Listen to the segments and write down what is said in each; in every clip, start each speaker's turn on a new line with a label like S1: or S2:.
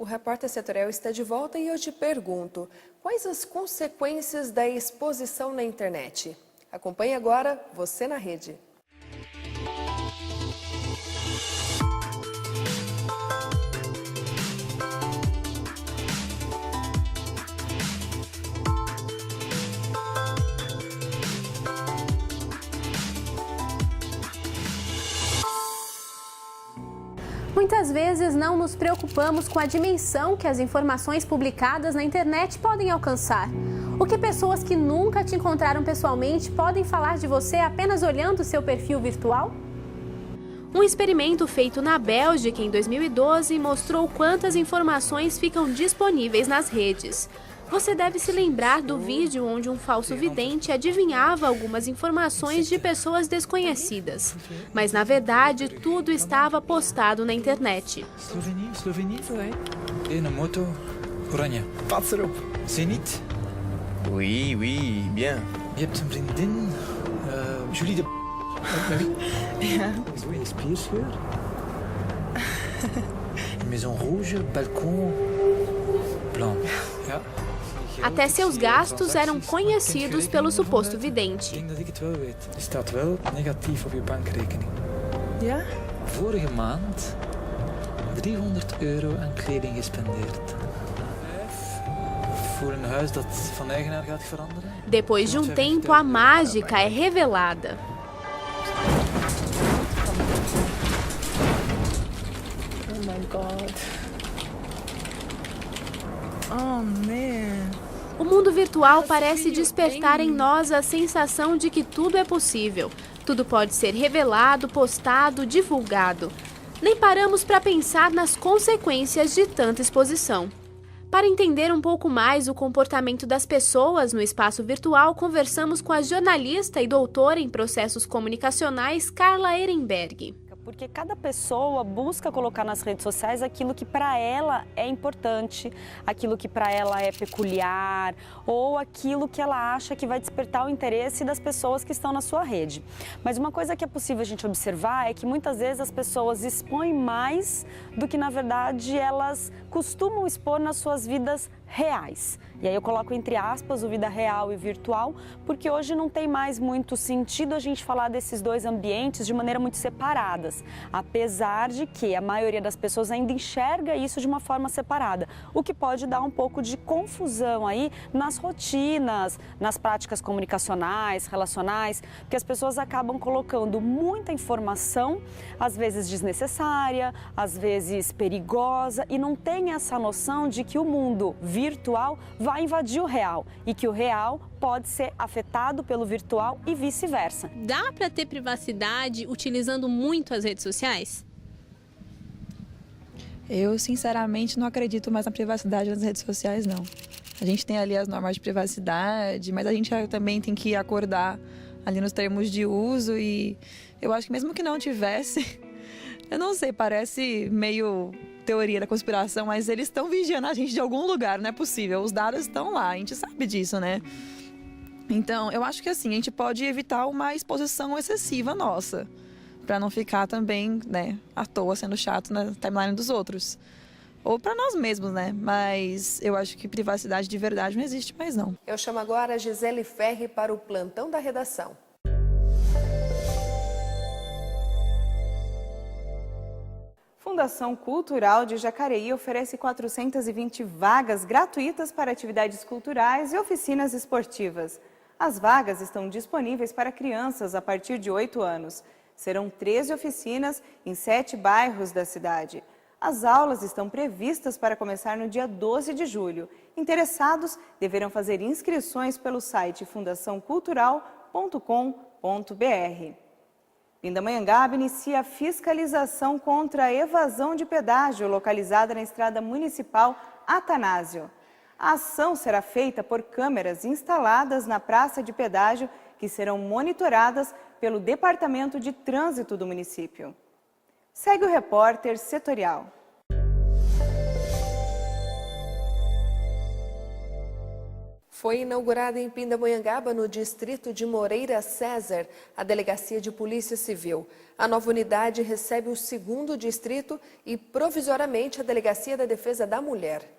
S1: Repórter Setorial está de volta e eu te pergunto, quais as consequências da exposição na internet? Acompanhe agora Você na Rede.
S2: Muitas vezes não nos preocupamos com a dimensão que as informações publicadas na internet podem alcançar. O que pessoas que nunca te encontraram pessoalmente podem falar de você apenas olhando seu perfil virtual? Um experimento feito na Bélgica em 2012 mostrou quantas informações ficam disponíveis nas redes. Você deve se lembrar do vídeo onde um falso vidente adivinhava algumas informações de pessoas desconhecidas. Mas, na verdade, tudo estava postado na internet.
S3: Slovenie? Een moto oranje. Pas erop. Zenit?
S4: Oui, bien.
S3: Je hebt een vriendin, Julie de...
S5: Ja.
S3: Zo in spierscheur. Maison rouge, balcon blanc. Ja.
S2: Até seus gastos eram conhecidos pelo suposto vidente.
S3: Ik denk dat ik het wel weet. Er staat wel negatief op je bankrekening.
S5: Ja?
S3: Vorige maand 300 euro aan kleding gespendeerd. Voor een huis dat van eigenaar gaat veranderen.
S2: Depois de um tempo, a mágica é revelada.
S5: Oh my God. Oh man.
S2: O mundo virtual parece despertar em nós a sensação de que tudo é possível. Tudo pode ser revelado, postado, divulgado. Nem paramos para pensar nas consequências de tanta exposição. Para entender um pouco mais o comportamento das pessoas no espaço virtual, conversamos com a jornalista e doutora em processos comunicacionais, Carla Ehrenberg.
S6: Porque cada pessoa busca colocar nas redes sociais aquilo que para ela é importante, aquilo que para ela é peculiar ou aquilo que ela acha que vai despertar o interesse das pessoas que estão na sua rede. Mas uma coisa que é possível a gente observar é que muitas vezes as pessoas expõem mais do que na verdade elas costumam expor nas suas vidas reais. E aí eu coloco entre aspas o vida real e virtual, porque hoje não tem mais muito sentido a gente falar desses dois ambientes de maneira muito separadas, apesar de que a maioria das pessoas ainda enxerga isso de uma forma separada, o que pode dar um pouco de confusão aí nas rotinas, nas práticas comunicacionais, relacionais, porque as pessoas acabam colocando muita informação, às vezes desnecessária, às vezes perigosa, e não tem essa noção de que o mundo virtual vai invadir o real e que o real pode ser afetado pelo virtual e vice-versa.
S2: Dá para ter privacidade utilizando muito as redes sociais?
S5: Eu, sinceramente, não acredito mais na privacidade nas redes sociais, não. A gente tem ali as normas de privacidade, mas a gente também tem que acordar ali nos termos de uso e eu acho que mesmo que não tivesse, eu não sei, parece meio teoria da conspiração, mas eles estão vigiando a gente de algum lugar, não é possível. Os dados estão lá, a gente sabe disso, né? Então, eu acho que assim, a gente pode evitar uma exposição excessiva nossa, para não ficar também, né, à toa sendo chato na timeline dos outros. Ou para nós mesmos, né? Mas eu acho que privacidade de verdade não existe mais, não.
S1: Eu chamo agora a Gisele Ferri para o plantão da redação.
S7: Fundação Cultural de Jacareí oferece 420 vagas gratuitas para atividades culturais e oficinas esportivas. As vagas estão disponíveis para crianças a partir de 8 anos. Serão 13 oficinas em 7 bairros da cidade. As aulas estão previstas para começar no dia 12 de julho. Interessados deverão fazer inscrições pelo site fundaçãocultural.com.br. Pindamonhangaba inicia a fiscalização contra a evasão de pedágio localizada na estrada municipal Atanásio. A ação será feita por câmeras instaladas na praça de pedágio que serão monitoradas pelo Departamento de Trânsito do município. Segue o repórter setorial.
S1: Foi inaugurada em Pindamonhangaba, no distrito de Moreira César, a Delegacia de Polícia Civil. A nova unidade recebe o 2º distrito e, provisoriamente, a Delegacia da Defesa da Mulher.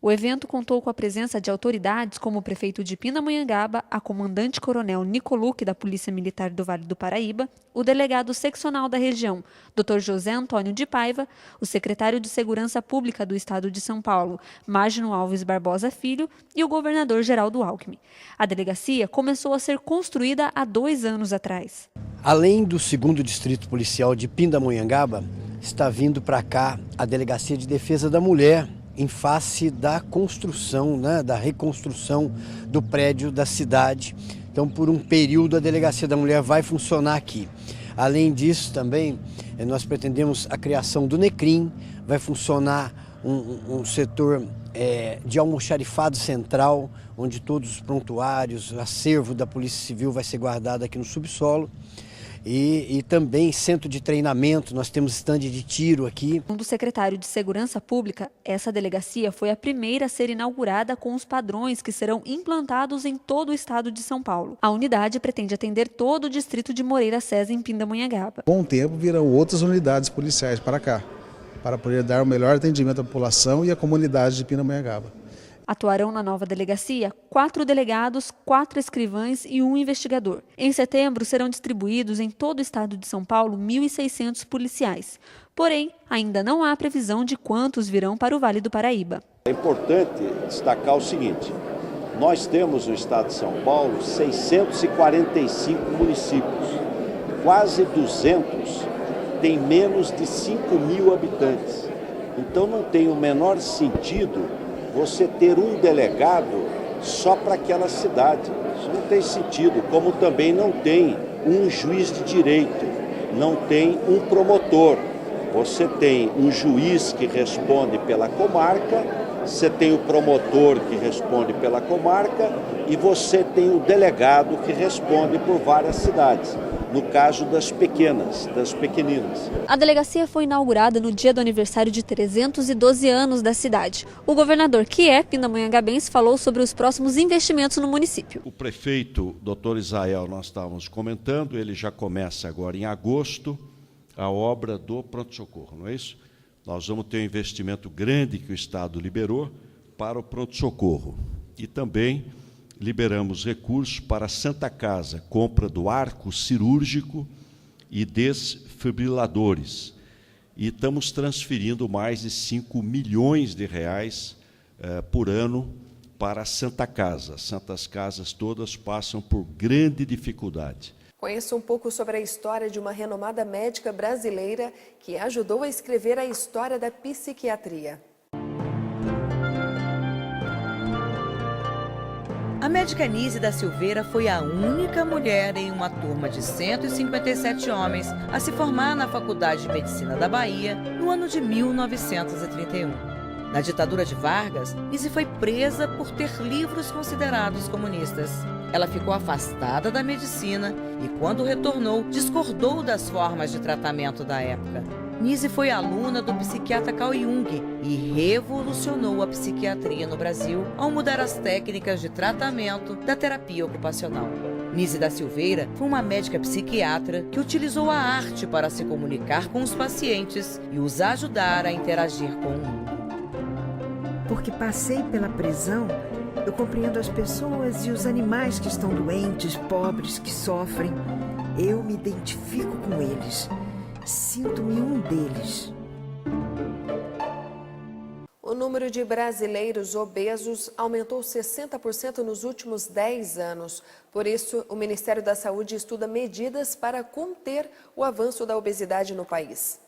S8: O evento contou com a presença de autoridades como o prefeito de Pindamonhangaba, a comandante-coronel Nicolucci da Polícia Militar do Vale do Paraíba, o delegado seccional da região, Dr. José Antônio de Paiva, o secretário de Segurança Pública do Estado de São Paulo, Mágino Alves Barbosa Filho, e o governador Geraldo Alckmin. A delegacia começou a ser construída há 2 anos atrás.
S9: Além do 2º Distrito Policial de Pindamonhangaba, está vindo para cá a Delegacia de Defesa da Mulher, em face da construção, da reconstrução do prédio da cidade. Então, por um período, a Delegacia da Mulher vai funcionar aqui. Além disso, também, nós pretendemos a criação do NECRIM, vai funcionar um setor de almoxarifado central, onde todos os prontuários, o acervo da Polícia Civil vai ser guardado aqui no subsolo. E também centro de treinamento, nós temos estande de tiro aqui.
S8: Segundo o secretário de Segurança Pública, essa delegacia foi a primeira a ser inaugurada com os padrões que serão implantados em todo o estado de São Paulo. A unidade pretende atender todo o distrito de Moreira César, em Pindamonhangaba.
S10: Com o tempo virão outras unidades policiais para cá, para poder dar o melhor atendimento à população e à comunidade de Pindamonhangaba.
S8: Atuarão na nova delegacia 4 delegados, 4 escrivães e 1 investigador. Em setembro, serão distribuídos em todo o estado de São Paulo 1.600 policiais. Porém, ainda não há previsão de quantos virão para o Vale do Paraíba.
S11: É importante destacar o seguinte: nós temos no estado de São Paulo 645 municípios. Quase 200 têm menos de 5.000 habitantes. Então não tem o menor sentido você ter um delegado só para aquela cidade. Isso não tem sentido, como também não tem um juiz de direito, não tem um promotor. Você tem um juiz que responde pela comarca, você tem o promotor que responde pela comarca e você tem o delegado que responde por várias cidades. No caso das pequenas, das pequeninas.
S8: A delegacia foi inaugurada no dia do aniversário de 312 anos da cidade. O governador, que é pindamonhangabense, falou sobre os próximos investimentos no município.
S11: O prefeito, Dr. Israel, nós estávamos comentando, ele já começa agora em agosto a obra do pronto-socorro, não é isso? Nós vamos ter um investimento grande que o Estado liberou para o pronto-socorro. E também liberamos recursos para a Santa Casa, compra do arco cirúrgico e desfibriladores. E estamos transferindo mais de 5 milhões de reais por ano para a Santa Casa. As Santas Casas todas passam por grande dificuldade.
S1: Conheça um pouco sobre a história de uma renomada médica brasileira que ajudou a escrever a história da psiquiatria.
S12: A médica Nise da Silveira foi a única mulher em uma turma de 157 homens a se formar na Faculdade de Medicina da Bahia no ano de 1931. Na ditadura de Vargas, Nise foi presa por ter livros considerados comunistas. Ela ficou afastada da medicina e, quando retornou, discordou das formas de tratamento da época. Nise foi aluna do psiquiatra Carl Jung e revolucionou a psiquiatria no Brasil ao mudar as técnicas de tratamento da terapia ocupacional. Nise da Silveira foi uma médica psiquiatra que utilizou a arte para se comunicar com os pacientes e os ajudar a interagir com o mundo.
S13: Porque passei pela prisão, eu compreendo as pessoas e os animais que estão doentes, pobres, que sofrem. Eu me identifico com eles. Sinto-me um deles.
S1: O número de brasileiros obesos aumentou 60% nos últimos 10 anos. Por isso, o Ministério da Saúde estuda medidas para conter o avanço da obesidade no país.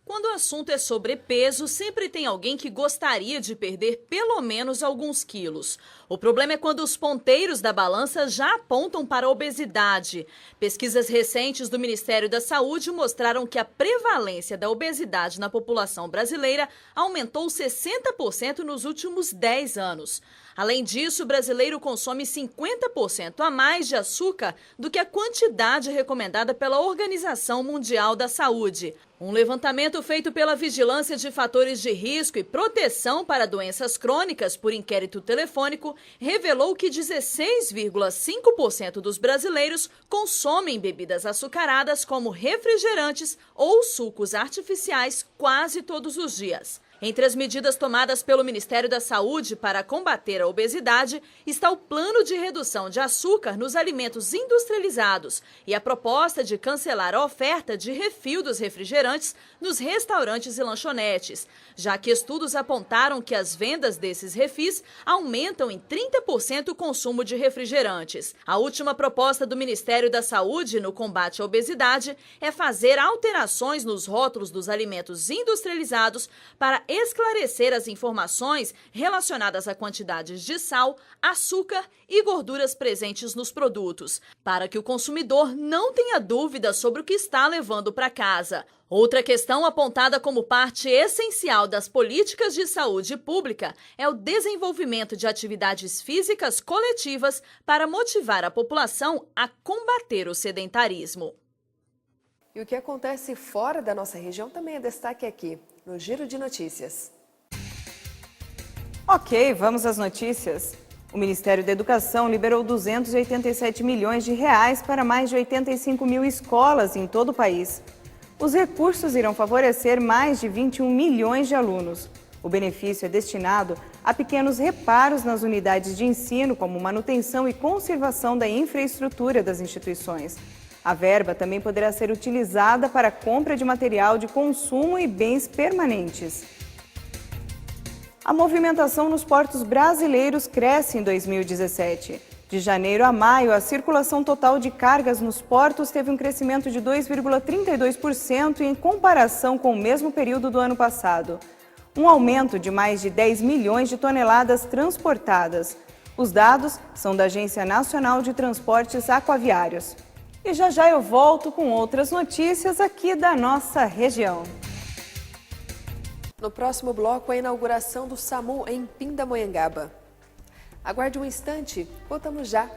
S14: Quando o assunto é sobrepeso, sempre tem alguém que gostaria de perder pelo menos alguns quilos. O problema é quando os ponteiros da balança já apontam para a obesidade. Pesquisas recentes do Ministério da Saúde mostraram que a prevalência da obesidade na população brasileira aumentou 60% nos últimos 10 anos. Além disso, o brasileiro consome 50% a mais de açúcar do que a quantidade recomendada pela Organização Mundial da Saúde. Um levantamento feito pela Vigilância de Fatores de Risco e Proteção para Doenças Crônicas por inquérito telefônico revelou que 16,5% dos brasileiros consomem bebidas açucaradas como refrigerantes ou sucos artificiais quase todos os dias. Entre as medidas tomadas pelo Ministério da Saúde para combater a obesidade está o plano de redução de açúcar nos alimentos industrializados e a proposta de cancelar a oferta de refil dos refrigerantes nos restaurantes e lanchonetes, já que estudos apontaram que as vendas desses refis aumentam em 30% o consumo de refrigerantes. A última proposta do Ministério da Saúde no combate à obesidade é fazer alterações nos rótulos dos alimentos industrializados para esclarecer as informações relacionadas a quantidades de sal, açúcar e gorduras presentes nos produtos, para que o consumidor não tenha dúvida sobre o que está levando para casa. Outra questão apontada como parte essencial das políticas de saúde pública é o desenvolvimento de atividades físicas coletivas para motivar a população a combater o sedentarismo.
S1: E o que acontece fora da nossa região também é destaque aqui, no Giro de Notícias.
S7: Ok, vamos às notícias. O Ministério da Educação liberou 287 milhões de reais para mais de 85 mil escolas em todo o país. Os recursos irão favorecer mais de 21 milhões de alunos. O benefício é destinado a pequenos reparos nas unidades de ensino, como manutenção e conservação da infraestrutura das instituições. A verba também poderá ser utilizada para a compra de material de consumo e bens permanentes. A movimentação nos portos brasileiros cresce em 2017. De janeiro a maio, a circulação total de cargas nos portos teve um crescimento de 2,32% em comparação com o mesmo período do ano passado. Um aumento de mais de 10 milhões de toneladas transportadas. Os dados são da Agência Nacional de Transportes Aquaviários. E já eu volto com outras notícias aqui da nossa região.
S1: No próximo bloco, a inauguração do SAMU em Pindamonhangaba. Aguarde um instante, voltamos já.